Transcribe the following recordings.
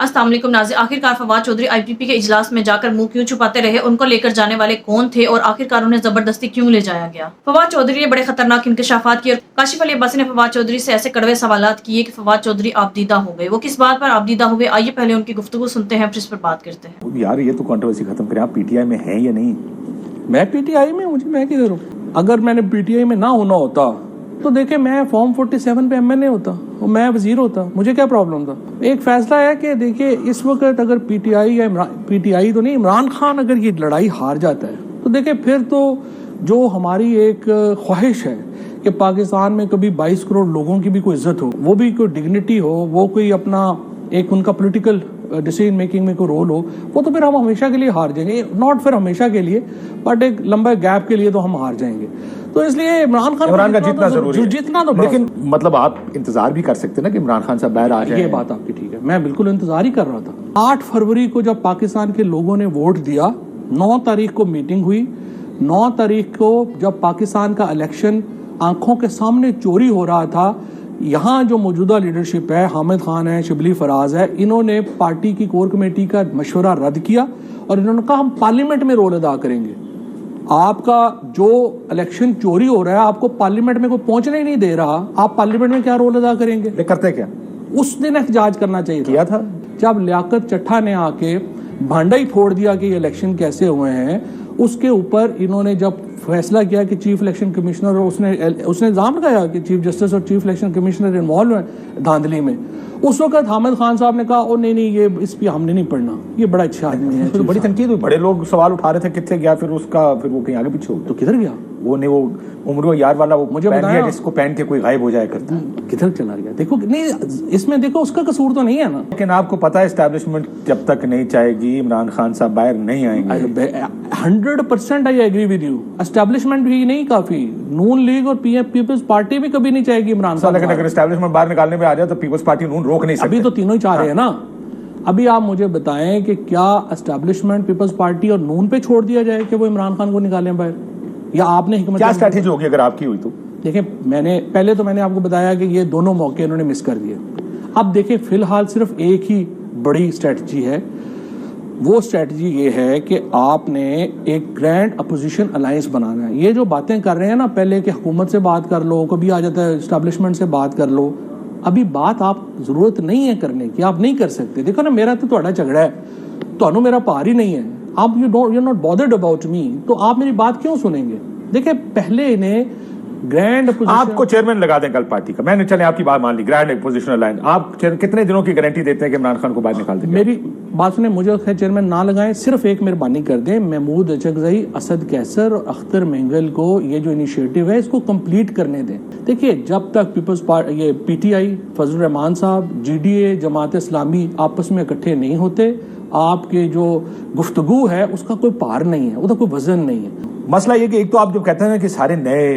अस्सलाम वालेकुम नाज़रीन, आखिरकार फवाद चौधरी IPP के इजलास में जाकर मुंह क्यों छुपाते रहे, उनको लेकर जाने वाले कौन थे और आखिरकार उन्हें जबरदस्ती क्यों ले जाया गया। फवाद चौधरी ने बड़े खतरनाक इंकशाफात किए और काशिफ अली अब्बासी ने फवाद चौधरी से ऐसे कड़वे सवालात किए कि फवाद चौधरी आपदीदा हो गए। वो किस बात पर आपदीदा हुए, आइए पहले उनकी गुफ्तगू सुनते हैं फिर इस पर बात करते हैं। यार ये तो कंट्रोवर्सी खत्म करें, आप PTI में हैं या नहीं? मैं PTI में, मुझे मैं किधर हूँ? अगर मैंने PTI में ना होना होता तो देखे मैं फॉर्म 47 पे MNA होता और मैं वजीर होता, मुझे क्या प्रॉब्लम था। एक फैसला है कि देखिए इस वक्त अगर PTI या PTI तो नहीं, इमरान खान अगर ये लड़ाई हार जाता है तो देखिए फिर तो जो हमारी एक ख्वाहिश है कि पाकिस्तान में कभी 22 करोड़ लोगों की भी कोई इज्जत हो, वो भी कोई डिग्निटी हो, वो कोई अपना एक उनका पॉलिटिकल डिसीजन मेकिंग में कोई रोल हो, वो तो फिर हम हमेशा के लिए हार जाएंगे। नॉट फिर हमेशा के लिए बट एक लंबा गैप के लिए तो हम हार जाएंगे। तो इसलिए इमरान का जितना जरूरी है, जितना तो लेकिन मतलब आप इंतजार भी कर सकते ना कि इमरान खान साहब बाहर आ जाए। ये बात आपकी ठीक है, मैं बिल्कुल इंतजार ही कर रहा था। 8 फरवरी को जब पाकिस्तान के लोगों ने वोट दिया, 9 तारीख को मीटिंग हुई, 9 तारीख को जब पाकिस्तान का इलेक्शन आंखों के सामने चोरी हो रहा था, यहाँ जो मौजूदा लीडरशिप है, हामिद खान है, शिबली फराज है, इन्होंने पार्टी की कोर कमेटी का मशवरा रद्द किया और इन्होंने कहा हम पार्लियामेंट में रोल अदा करेंगे। आपका जो इलेक्शन चोरी हो रहा है, आपको पार्लियामेंट में कोई पहुंचने ही नहीं दे रहा, आप पार्लियामेंट में क्या रोल अदा करेंगे? करते क्या? उस दिन एहतजाज करना चाहिए किया था जब लियाकत चट्टा ने आके भांडा ही फोड़ दिया कि ये इलेक्शन कैसे हुए हैं। उसके ऊपर इन्होंने जब फैसला किया कि चीफ इलेक्शन कमिश्नर, और उसने इल्जाम लगाया कि चीफ जस्टिस और चीफ इलेक्शन कमिश्नर इन्वॉल्व हैं धांधली में, उस वक्त हामिद खान साहब ने कहा ओ नहीं ये इस पे हमने नहीं पढ़ना, ये बड़ा अच्छा आदमी है। तो बड़ी तनकीद हुई, बड़े लोग सवाल उठा रहे थे कितने गया, फिर वो कहीं आगे पीछे हो तो किधर गया? वो नहीं, वो उम्र यार वाला वो मुझे पहन लिया जिसको पहन के कोई गायब हो जाया करता, किधर चला गया? देखो नहीं, इसमें देखो उसका कसूर तो नहीं है ना। लेकिन आपको पता है एस्टैब्लिशमेंट जब तक नहीं चाहेगी, इमरान खान साहब बाहर नहीं आएंगे। 100% I agree with you. Establishment भी नहीं काफी, नून लीग और पीपल्स पार्टी भी कभी नहीं चाहेगी इमरान खान। लेकिन अगर एस्टैब्लिशमेंट बाहर निकालने में आ जाए तो पीपल्स पार्टी नून रोक नहीं सकती। अभी तो तीनों ही चाह रहे हैं ना। अभी आप मुझे बताएं कि क्या एस्टैब्लिशमेंट पीपल्स पार्टी और नून पे छोड़ दिया जाए कि वो इमरान खान को निकालें बाहर, या आपने हिकमत क्या स्ट्रैटेजी होगी अगर आपकी हुई तो? देखिए मैंने आपको बताया कि ये दोनों मौके इन्होंने मिस कर दिए। अब देखिए फिलहाल सिर्फ एक ही बड़ी स्ट्रैटेजी है, वो स्ट्रैटेजी ये है कि आपने एक ग्रैंड अपोजिशन अलायंस बनाना है। ये जो बातें कर रहे हैं ना, पहले कि हुकूमत से बात कर लो, कभी आ जाता है एस्टैब्लिशमेंट से बात कर लो, अभी बात आप जरूरत नहीं है करने की, आप नहीं कर सकते। देखो ना, मेरा तो ਤੁਹਾਡਾ झगड़ा है, तो मेरा पार ही नहीं है, आप you not bothered about me, तो आप मेरी बात क्यों सुनेंगे? देखिए पहले इन्हें ग्रैंड आपको चेयरमैन लगा दें कल पार्टी का, मैंने चले आपकी बात मान ली, ग्रैंड अपोजिशन अलायंस, आप कितने दिनों की गारंटी देते हैं कि इमरान खान को बाहर निकाल देंगे? मेरी बात सुने, मुझे चेयरमैन ना लगाएं, सिर्फ एक मेहरबानी कर दें, महमूद अचकजई, असद कैसर और अख्तर मेंगल को ये जो इनिशिएटिव है इसको कंप्लीट करने दें। देखिए जब तक पीपल्स पार्टी, ये PTI, फजल रहमान साहब, GDA, जमात इस्लामी आपस में इकट्ठे नहीं होते, आपके जो गुफ्तगू है उसका कोई पार नहीं है, उसका कोई वजन नहीं है। मसला ये कि एक तो आप जो कहते हैं कि सारे नए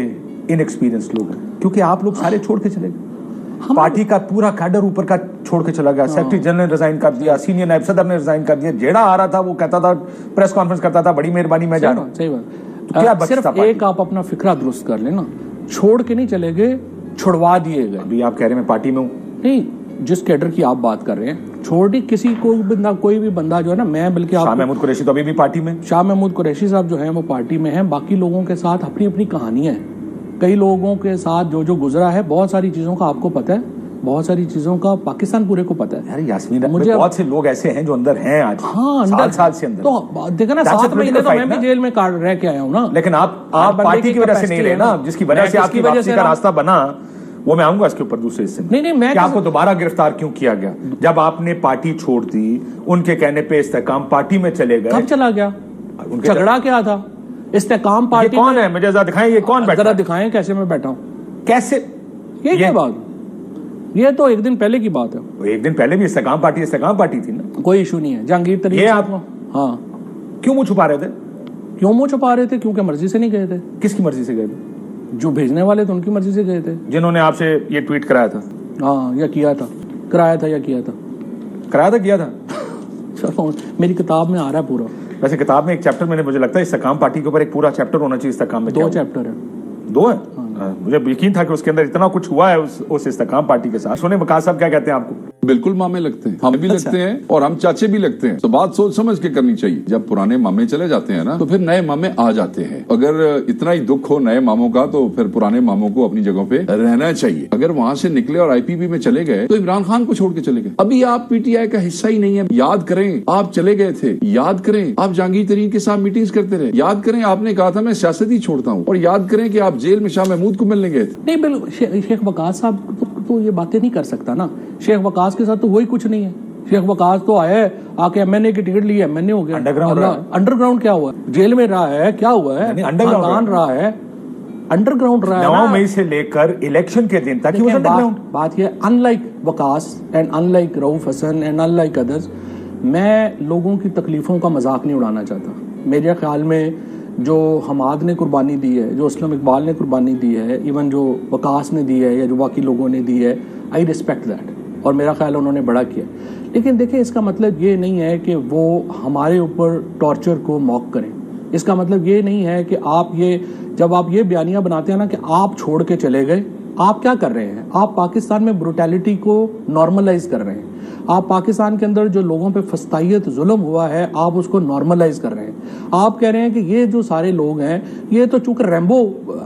इनएक्सपीरियंस लोग हैं, क्योंकि आप लोग सारे छोड़ के चले गए, पार्टी का पूरा कैडर ऊपर का छोड़ के चला गया, सेक्रेटरी जनरल ने रिजाइन कर दिया, सीनियर नायब सदर ने रिजाइन कर दिया, जेड़ा आ रहा था वो कहता था, प्रेस कॉन्फ्रेंस करता था, बड़ी मेहरबानी मैं जा रहा हूं। सही बात। तो क्या सिर्फ एक आप अपना फिक्रा दुरुस्त कर लेना, छोड़ के नहीं चले गए, छुड़वा दिए गए। अभी आप कह रहे हैं मैं पार्टी में हूं, नहीं, जिस कैडर की आप बात कर रहे हैं, छोड़ किसी कोई भी बंदा जो है ना, मैं बल्कि शाह महमूद कुरैशी तो अभी भी पार्टी में, शाह महमूद कुरैशी साहब जो है वो पार्टी में हैं, बाकी लोगों के साथ अपनी अपनी कहानियां हैं। कई लोगों के साथ जो गुजरा है, बहुत सारी चीजों का आपको पता है, बहुत सारी चीजों का पाकिस्तान पूरे को पता है। यार यास्मीन, मुझे बहुत से लोग ऐसे हैं जो अंदर हैं आज, हाँ, साल से अंदर, तो देखा ना 7 महीने तो मैं भी जेल में रह के आया हूँ ना। लेकिन आप पार्टी की वजह से नहीं रहे ना, जिसकी वजह से आपकी वापसी का रास्ता बना, वो मैं आऊंगा इसके ऊपर दूसरे हिस्से में। नहीं, मैं आपको दोबारा गिरफ्तार क्यों किया गया जब आपने पार्टी छोड़ दी? उनके कहने पे इस्तेकाम पार्टी में चले गए। कब चला गया? झगड़ा क्या था? इस्तेकाम पार्टी कौन है? मुझे जरा दिखाएं, ये कौन बैठा? जरा दिखाएं कैसे मैं बैठा हूँ, कैसे? ये क्या बात? ये तो एक दिन पहले की बात है। एक दिन पहले भी इस्तेकाम पार्टी थी ना, कोई इशू नहीं है। जहांगीर तरीन ये आप, हाँ, क्यों मुंह छुपा रहे थे? क्यों मुंह छुपा रहे थे? क्योंकि मर्जी से नहीं गए थे। किसकी मर्जी से गए थे? जो भेजने वाले थे उनकी मर्जी से गए थे, जिन्होंने आपसे ये ट्वीट कराया था। हाँ, या किया था, कराया था या किया था, किया था। चलो मेरी किताब में आ रहा है पूरा। वैसे किताब में एक चैप्टर मैंने, मुझे लगता है इस्तेकाम पार्टी के ऊपर एक पूरा चैप्टर होना चाहिए। इस्तेकाम में 2 चैप्टर है। 2 है? मुझे यकीन था कि उसके अंदर इतना कुछ हुआ है उस इस्तेकाम पार्टी के साथ। सुने वकास साहब क्या कहते हैं आपको? بالکل مامے لگتے ہیں, ہم بھی لگتے ہیں اور ہم چاچے بھی لگتے ہیں. تو بات سوچ سمجھ کے کرنی چاہیے. جب پرانے مامے چلے جاتے ہیں نا تو پھر نئے مامے آ جاتے ہیں. اگر اتنا ہی دکھ ہو نئے ماموں کا تو پھر پرانے ماموں کو اپنی جگہوں پہ رہنا چاہیے. اگر وہاں سے نکلے اور IPP میں چلے گئے تو عمران خان کو چھوڑ کے چلے گئے. ابھی آپ PTI کا حصہ ہی نہیں ہے. یاد کریں آپ چلے گئے تھے, یاد کریں آپ جہانگیر ترین کے ساتھ میٹنگز کرتے رہے, یاد کریں آپ نے کہا تھا میں سیاست ہی چھوڑتا ہوں, اور یاد کریں کہ آپ جیل میں شاہ محمود کو ملنے گئے تھے. نہیں بالکل, شیخ وقاص صاحب تو یہ باتیں نہیں کر سکتا نا. شیخ وقاص کے ساتھ تو وہی کچھ نہیں ہے. شیخ وقاص تو آیا ہے آ کے MNA کی ٹکٹ لی, MNA ہو گیا. انڈر گراؤنڈ کیا ہوا ہے؟ جیل میں رہا ہے, کیا ہوا ہے؟ خاندان رہا ہے, انڈر گراؤنڈ رہا ہے 9 مئی سے لے کر الیکشن کے دن تک. بات یہ unlike Waqas and unlike Rauf Hasan and unlike others, میں لوگوں کی تکلیفوں کا مذاق نہیں اڑانا چاہتا. میرے خیال میں جو حماد نے قربانی دی ہے, جو اسلم اقبال نے قربانی دی ہے, ایون جو وقاص نے دی ہے یا جو باقی لوگوں نے دی ہے, آئی ریسپیکٹ دیٹ, اور میرا خیال ہے انہوں نے بڑا کیا. لیکن دیکھیں اس کا مطلب یہ نہیں ہے کہ وہ ہمارے اوپر ٹارچر کو موک کریں. اس کا مطلب یہ نہیں ہے کہ آپ یہ جب آپ یہ بیانیہ بناتے ہیں نا کہ آپ چھوڑ کے چلے گئے, آپ کیا کر رہے ہیں؟ آپ پاکستان میں بروٹیلٹی کو نارملائز کر رہے ہیں. آپ پاکستان کے اندر جو لوگوں پہ فسطائیت ظلم ہوا ہے آپ اس کو نارملائز کر رہے ہیں. آپ کہہ رہے ہیں کہ یہ جو سارے لوگ ہیں یہ تو چونکہ ریمبو,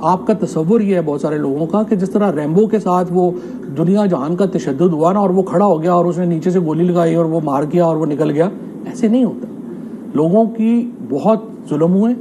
آپ کا تصور یہ ہے بہت سارے لوگوں کا کہ جس طرح ریمبو کے ساتھ وہ دنیا جہان کا تشدد ہوا نا اور وہ کھڑا ہو گیا اور اس نے نیچے سے گولی لگائی اور وہ مار گیا اور وہ نکل گیا, ایسے نہیں ہوتا. لوگوں کی بہت ظلم ہوئے,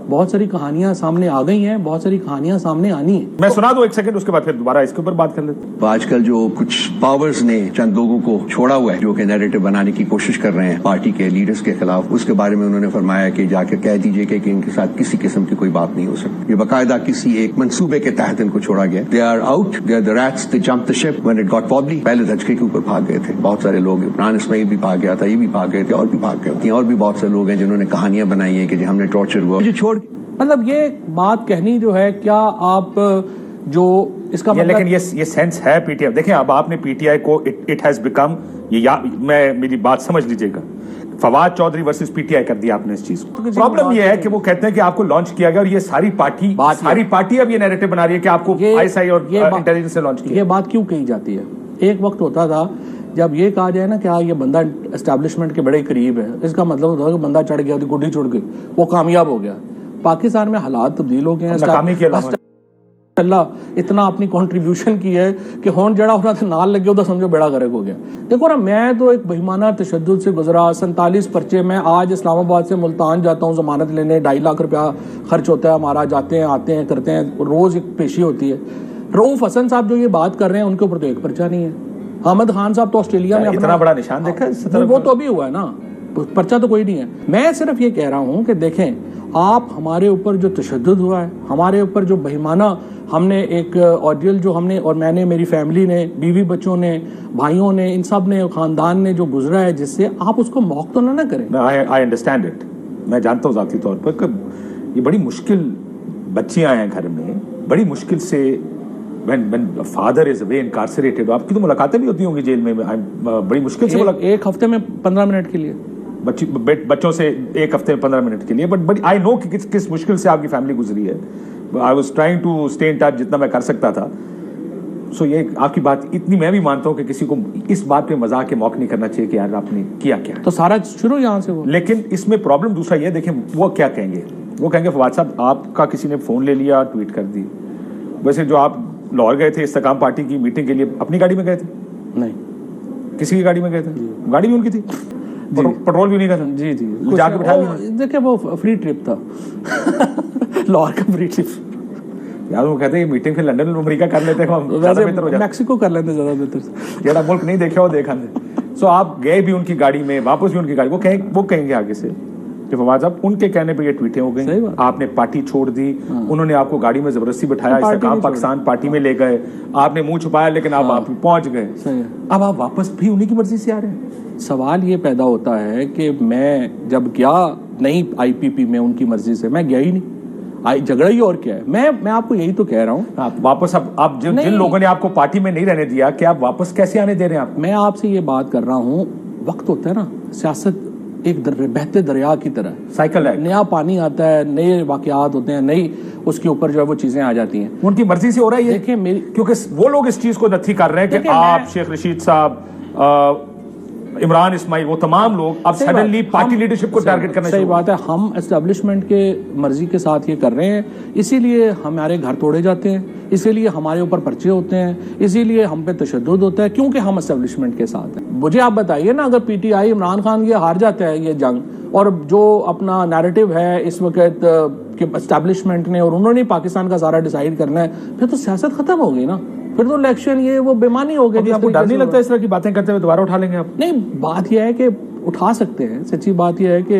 بہت ساری کہانیاں سامنے آ گئی ہیں, بہت ساری کہانیاں سامنے آنی ہیں. میں سنا دوں ایک سیکنڈ, اس کے بعد پھر دوبارہ اس کے اوپر بات کر لیتے ہیں. آج کل جو کچھ پاورز نے چند لوگوں کو چھوڑا ہوا ہے جو کہ نیریٹو بنانے کی کوشش کر رہے ہیں پارٹی کے لیڈرز کے خلاف, اس کے بارے میں انہوں نے فرمایا کہ جا کے کہہ دیجئے کہ ان کے ساتھ کسی قسم کی کوئی بات نہیں ہو سکتی. یہ باقاعدہ کسی ایک منصوبے کے تحت ان کو چھوڑا گیا. They are out, they are the rats, they jump the ship when it got wobbly. پہلے دھچکے کے اوپر بھاگ گئے تھے بہت سارے لوگ. عمران اسماعیل بھی بھاگ گیا تھا, یہ بھی بھاگ گئے تھے, اور بھی بھاگ گئے تھے, اور بھی بہت سے لوگ ہیں جنہوں نے کہانیاں بنائی ہیں کہ ہم نے ٹارچر ہوا مجھے چھوڑ. مطلب یہ بات کہنی جو ہے, کیا آپ جو اس کا لیکن یہ سینس ہے PTI. دیکھیں اب آپ نے PTI کو اٹ ہیز بیکم, میں میری بات سمجھ لیجئے گا, فواد چودھری ورسز PTI کر دیا آپ نے اس چیز کو. پرابلم یہ ہے کہ وہ کہتے ہیں کہ آپ کو لانچ کیا گیا اور یہ ساری پارٹی اب یہ نیریٹو بنا رہی ہے کہ آپ کو ISI اور انٹیلیجنس سے لانچ کیا. یہ بات کیوں کہی جاتی ہے؟ ایک وقت ہوتا تھا جب یہ کہا جائے نا کہ یہ بندہ اسٹیبلشمنٹ کے بڑے قریب ہے, اس کا مطلب ہوتا ہے کہ بندہ چڑھ گیا, گڈی چڑھ گئی, وہ کامیاب ہو گیا. پاکستان میں حالات تبدیل ہو گئے ہیں. اللہ اتنا اپنی کنٹریبیوشن کی ہے کہ ہون جڑا ہونا تھا نال لگے ہوتا سمجھو بیڑا غرق ہو گیا. دیکھو نا, میں تو ایک بہیمانہ تشدد سے گزرا, 47 پرچے. میں آج اسلام آباد سے ملتان جاتا ہوں ضمانت لینے, 2.5 لاکھ روپیہ خرچ ہوتا ہے ہمارا, جاتے ہیں آتے ہیں کرتے ہیں, روز ایک پیشی ہوتی ہے. رؤف حسن صاحب جو یہ بات کر رہے ہیں ان کے اوپر تو ایک پرچہ نہیں ہے. حامد خان صاحب تو آسٹریلیا میں اتنا بڑا نشان دیکھا, وہ تو ابھی ہوا ہے نا, پرچہ تو کوئی نہیں ہے. میں صرف یہ کہہ رہا ہوں کہ دیکھیں آپ ہمارے اوپر جو تشدد ہوا ہے, ہمارے اوپر جو بہیمانہ ہم نے ایک آڈیل جو ہم نے, اور میں نے, میری فیملی نے, بیوی بچوں نے, بھائیوں نے, ان سب نے, خاندان نے جو گزرا ہے جس سے, آپ اس کو موقع تو نہ کریں. I understand it. میں جانتا ہوں ذاتی طور پر کہ یہ بڑی مشکل, بچیاں ہیں گھر میں, بڑی مشکل سے when father is away incarcerated. آپ کی تو ملاقاتیں بھی ہوتی ہوں گی جیل میں, بڑی مشکل سے ایک ہفتے میں 15 منٹ کے لیے, بچوں سے ایک ہفتے میں 15 منٹ کے لیے. بٹ آئی نو کہ کس مشکل سے آپ کی فیملی گزری ہے. I was trying to stay in touch جتنا میں کر سکتا تھا. سو یہ آپ کی بات اتنی میں بھی مانتا ہوں کہ کسی کو اس بات پہ مذاق کے موقع نہیں کرنا چاہیے کہ یار آپ نے کیا کیا, تو سارا شروع یہاں سے ہوا. لیکن اس میں پرابلم دوسرا یہ, دیکھیں وہ کیا کہیں گے, وہ کہیں گے فواد صاحب آپ کا کسی نے فون لے لیا, ٹویٹ کر دی. ویسے جو آپ لاہور گئے تھے استحکام پارٹی کی میٹنگ کے لیے, اپنی گاڑی میں گئے تھے؟ نہیں, کسی کی گاڑی میں گئے تھے. گاڑی بھی ان کی تھی, پیٹرول بھی نہیں کا تھا. جی جی, جا کے بٹھایا. دیکھیں وہ فری ٹرپ تھا, لاہور کا فری ٹرپ. یار وہ کہتے ہیں میٹنگ پھر لنڈن امریکہ کر لیتے ہیں, میکسیکو کر لیتے زیادہ بہتر. جیڑا ملک نہیں دیکھا وہ دیکھا نہیں. سو آپ گئے بھی ان کی گاڑی میں, واپس بھی ان کی گاڑی. وہ کہیں گے آگے سے کہ فواد صاحب ان کے کہنے پہ یہ ٹویٹیں ہو گئی, آپ نے پارٹی چھوڑ دی, انہوں نے آپ کو گاڑی میں زبردستی بٹھایا, استحکام پاکستان پارٹی میں لے گئے, آپ نے منہ چھپایا لیکن آپ پہنچ گئے. اب آپ واپس بھی انہی کی مرضی سے آ رہے ہیں. سوال یہ پیدا ہوتا ہے کہ میں جب گیا نہیں IPP میں ان کی مرضی سے, میں گیا ہی نہیں, جھگڑا ہی اور کیا ہے. میں آپ کو یہی تو کہہ رہا ہوں, واپس اب جن لوگوں نے آپ کو پارٹی میں نہیں رہنے دیا کہ آپ واپس کیسے آنے دے رہے ہیں؟ میں آپ سے یہ بات کر رہا ہوں, وقت ہوتا ہے نا, سیاست ایک بہتے دریا کی طرح سائیکل ہے, نیا پانی آتا ہے, نئے واقعات ہوتے ہیں, نئی اس کے اوپر جو ہے وہ چیزیں آ جاتی ہیں. ان کی مرضی سے ہو رہا ہے یہ, دیکھیں میری, کیونکہ وہ لوگ اس چیز کو نتھی کر رہے ہیں کہ آپ شیخ رشید صاحب इमरान इस्माइल, वो तमाम लोग अब सही बात, सडनली पार्टी हम- लीडरशिप को टारगेट करना सही शुरू बात है, हम एस्टेब्लिशमेंट के मर्जी के साथ ये कर रहे हैं, इसीलिए हमारे घर तोड़े जाते हैं, इसीलिए हमारे ऊपर पर्चे होते हैं, इसीलिए हम पे तशद्दुद होता है, क्योंकि हम एस्टेब्लिशमेंट के साथ हैं। मुझे आप बताइए ना, अगर पीटीआई इमरान खान ये हार जाता है ये जंग, और जो अपना नैरेटिव है इस वक्त कि एस्टेब्लिशमेंट ने और उन्होंने पाकिस्तान का सारा डिसाइड करना है, फिर तो सियासत खत्म हो गई ना, फिर तो इलेक्शन ये वो बेमानी हो गई। अभी आपको डर नहीं लगता इस तरह की बातें करते हुए दोबारा उठा लेंगे आप? नहीं, बात यह है कि उठा सकते हैं, सच्ची बात यह है कि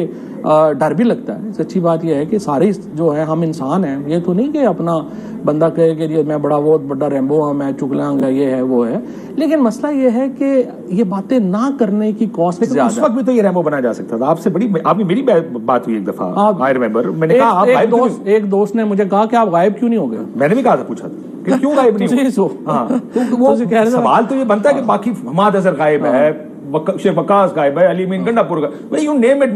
डर भी लगता है। सच्ची बात यह है कि सारे जो है हम इंसान हैं, ये तो नहीं कि अपना बंदा कहे कि ये मैं बड़ा बहुत बड़ा रैम्बो हूँ, मैं चुगलाऊंगा, ये है वो है, लेकिन मसला ये है कि ये बातें ना करने की कॉस्ट उस ज्यादा। वक्त भी तो ये रैम्बो बनाया जा सकता था। आपसे आपकी मेरी बात हुई एक दफा, आप- आई रिमेंबर, मैंने कहा आप गायब क्यों नहीं? एक दोस्त ने मुझे कहा कि आप गायब क्यों नहीं हो गए? मैंने भी कहा था, पूछा था कि क्यों गायब नहीं तुझे हुए? सो। हाँ, तो वो तुझे कह रहा था। सवाल तो ये बनता है कि बाकी हमाद अजहर गायब है, शेख वकास गायब है, अली मीन गंडापुर गायब, यू नेम इट,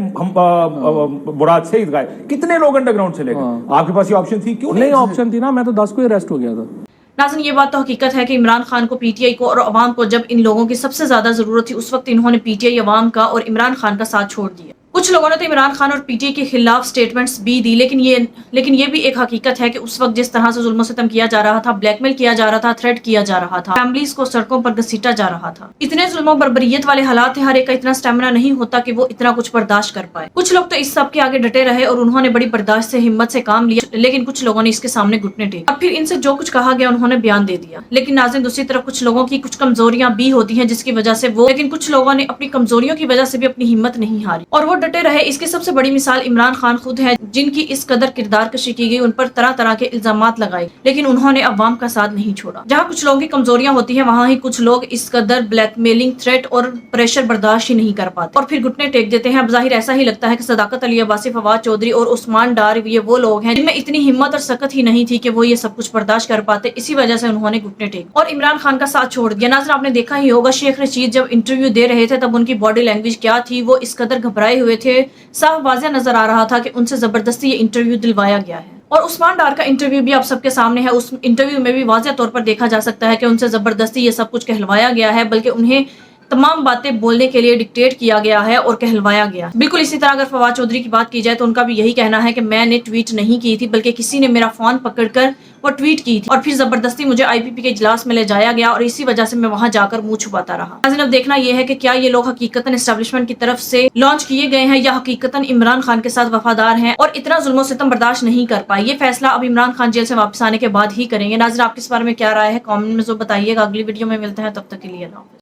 मुराद सईद गायब, कितने लोग अंडरग्राउंड चले गए? आपके पास ये ऑप्शन थी, क्यों नहीं ऑप्शन थी ना, मैं तो 10 को अरेस्ट हो गया था। नाज़रीन, ये बात तो हकीकत है कि इमरान खान को, पीटीआई को और अवाम को जब इन लोगों की सबसे ज्यादा जरूरत थी, उस वक्त इन्होंने पीटीआई, अवाम का और इमरान खान का साथ छोड़ दिया। कुछ लोगों ने तो इमरान खान और पीटीआई के खिलाफ स्टेटमेंट्स भी दी, लेकिन ये भी एक हकीकत है कि उस वक्त जिस तरह से जुल्म सितम किया जा रहा था, ब्लैकमेल किया जा रहा था, थ्रेट किया जा रहा था, फैमिलीज को सड़कों पर घसीटा जा रहा था, इतने जुल्म और बर्बरियत वाले हालात थे, हर एक का इतना स्टेमिना नहीं होता कि वो इतना कुछ बर्दाश्त कर पाए। कुछ लोग तो इस सब के आगे डटे रहे और उन्होंने बड़ी बर्दाश्त से, हिम्मत से काम लिया, लेकिन कुछ लोगों ने इसके सामने घुटने टेके। अब फिर इनसे जो कुछ कहा गया उन्होंने बयान दे दिया। लेकिन नाज़रीन, दूसरी तरफ कुछ लोगों की कुछ कमजोरियां भी होती हैं जिसकी वजह से वो, लेकिन कुछ लोगों ने अपनी कमजोरियों की वजह से भी अपनी हिम्मत नहीं हारी और वो डटे रहे। इसकी सबसे बड़ी मिसाल इमरान खान खुद है, जिनकी इस कदर किरदार कशी की गई, उन पर तरह तरह के इल्जामात लगाए, लेकिन उन्होंने अवाम का साथ नहीं छोड़ा। जहाँ कुछ लोगों की कमजोरियां होती हैं, वहाँ ही कुछ लोग इस कदर ब्लैकमेलिंग, थ्रेट और प्रेशर बर्दाश्त ही नहीं कर पाते और फिर घुटने टेक देते हैं। अब जाहिर ऐसा ही लगता है कि सदाकत अली अब्बासी, फवाद चौधरी और उस्मान डार ये वो लोग हैं जिनमें इतनी हिम्मत और सकत ही नहीं थी कि वो ये सब कुछ बर्दाश्त कर पाते, इसी वजह से उन्होंने घुटने टेक और इमरान खान का साथ छोड़ दिया। नाज़रीन, आपने देखा ही होगा, शेख रशीद जब इंटरव्यू दे रहे थे तब उनकी बॉडी लैंग्वेज क्या थी, वो इस कदर घबराए हुए थे, साफ वाज़ेह नजर आ रहा था कि उनसे जबरदस्ती ये इंटरव्यू दिलवाया गया है। और उस्मान डार का इंटरव्यू भी आप सबके सामने है, उस इंटरव्यू में भी वाज़ेह तौर पर देखा जा सकता है कि उनसे जबरदस्ती ये सब कुछ कहलवाया गया है, बल्कि उन्हें तमाम बातें बोलने के लिए डिक्टेट किया गया है और कहलवाया गया। बिल्कुल इसी तरह अगर फवाद चौधरी की बात की जाए तो उनका भी यही कहना है कि मैंने ट्वीट नहीं की थी, बल्कि किसी ने मेरा फोन पकड़कर वो ट्वीट की थी और फिर जबरदस्ती मुझे आईपीपी के इजलास में ले जाया गया और इसी वजह से मैं वहां जाकर मुंह छुपाता रहा। नाज़रीन, अब देखना यह है कि क्या ये लोग हकीकतन एस्टेब्लिशमेंट की तरफ से लॉन्च किए गए हैं या हकीकतन इमरान खान के साथ वफादार हैं और इतना जुल्म सितम बर्दाश्त नहीं कर पाए। ये फैसला अब इमरान खान जेल से वापस आने के बाद ही करेंगे। नाज़रीन, आपके इस बारे में क्या राय है, कमेंट में जो बताइएगा। अगली वीडियो में मिलते हैं, तब तक के लिए अल्लाह हाफ़िज़।